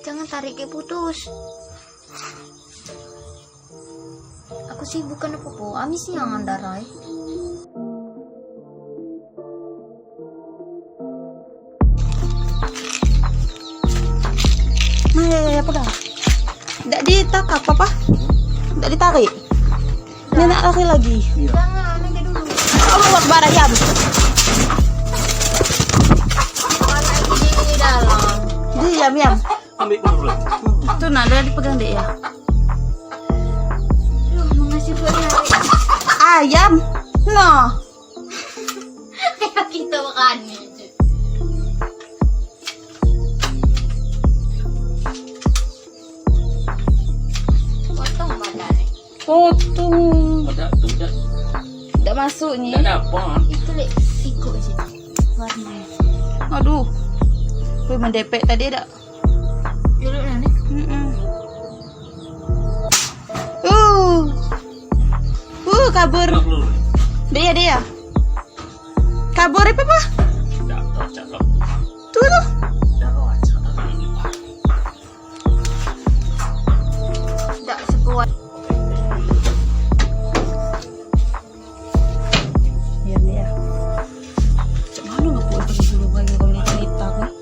Jangan tariknya putus. Aku sih bukan apa-apa. Amis yang andarai. Nah, ya, pegang. Tidak ditangkap apa? Tidak ditarik. Ini nak lari lagi. Jangan, nanti dulu. Allah Akbar ayam. Lagi di dalam. Diam, yam. Ambil dulu. Tuh nah, dia dipegang deh ya. Aduh, mengasih buat Ayam. Nah. kita makan. Potong badannya. Potong. Ada tuh, ada. Tidak masuknya. Tidak dapat. Itu lek siku sih. Warnanya. Aduh. Wih, mendepek tadi dak. Dulu nanti. Kabur. Dulu. Dia. Kabur apa mah? Cakap. Tuh. Tidak sekuat. Iya, ya. Cuman lu nggak boleh dulu bagi kalau kita kan.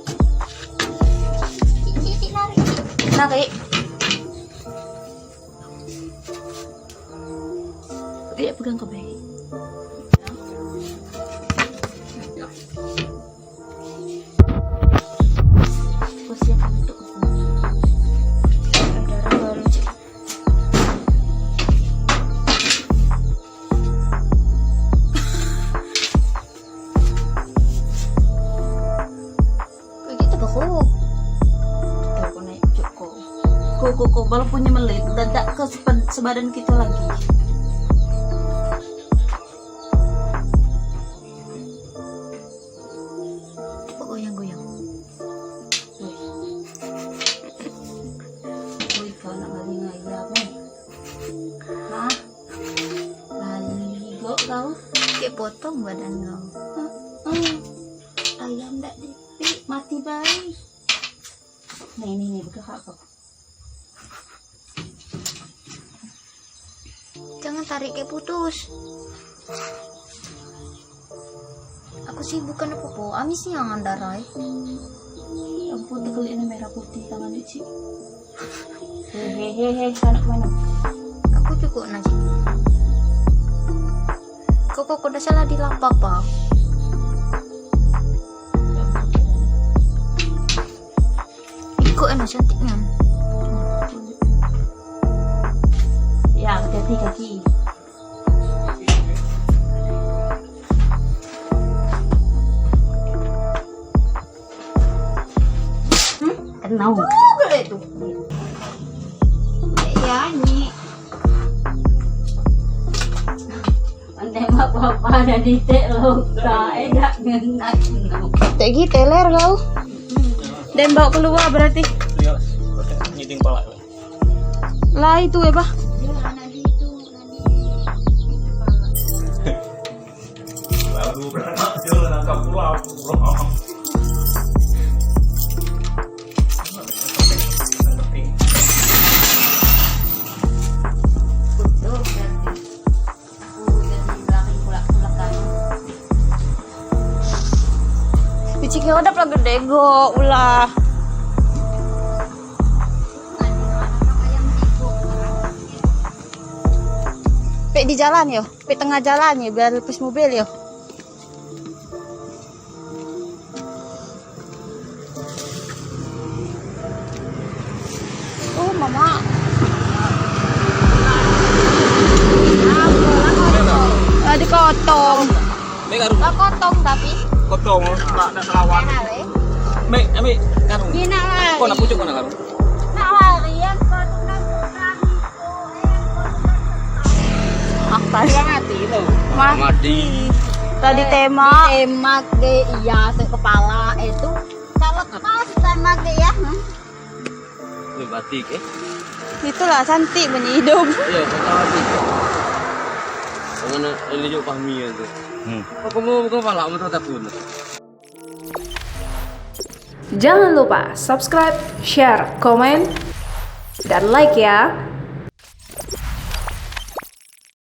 Sisi lari. Narik. Dia pegang ke bayi. Aku siap untuk darah baru cik. Begitu kok. Aku naik cukup. Koko baru punya melit. Dadak ke sebadan kita lagi. Kok goyang-goyang. Wih, kau nak balik ngayap nih. Hah? Balik kau? Kayak potong badan kau. Ayam dak dipik, mati bayi. Nah ini bergerak kau. Jangan tariknya putus. Aku sih bukan apa-apa. Amis yang andarai. Yang putih kulit ini merah putih tangan Ci. Hehehe, anak mana? Aku cukup nasi. Kok udah salah di lapak pak? Ikut enak cantiknya. Ya, hati-hati kaki. Kenau. Gede tuh. Ya ini. Tembak apa ada di tek lo. Enak ngenak. Kayak gitu teler kau. Dan bawa keluar berarti. Lihat, nyiting pala. Lah itu ya, Pak. Lalu beranak dia nangkap pulau. Biciknya udah pernah gede go ulah. Pek di jalan yo, pek tengah jalan ya biar lepas mobil yo. Oh mama. Dikotong. Mek karung. Lah potong tapi. Kotong, nak lawan. Mek, ambil karung. Gina lah. Kau nak pucuk mana karung? Nak harian kodunan kurang Apa? Mati itu. Mati. Tadi tembak. Tembak deh iya kepala itu. Kalau pas tembak deh ya. Wih, batik Itulah cantik bunyi hidup. Iya, kata batik. Mengenai ini juga pahmi itu. Kau mau pala mau takut. Jangan lupa subscribe, share, komen, dan like ya.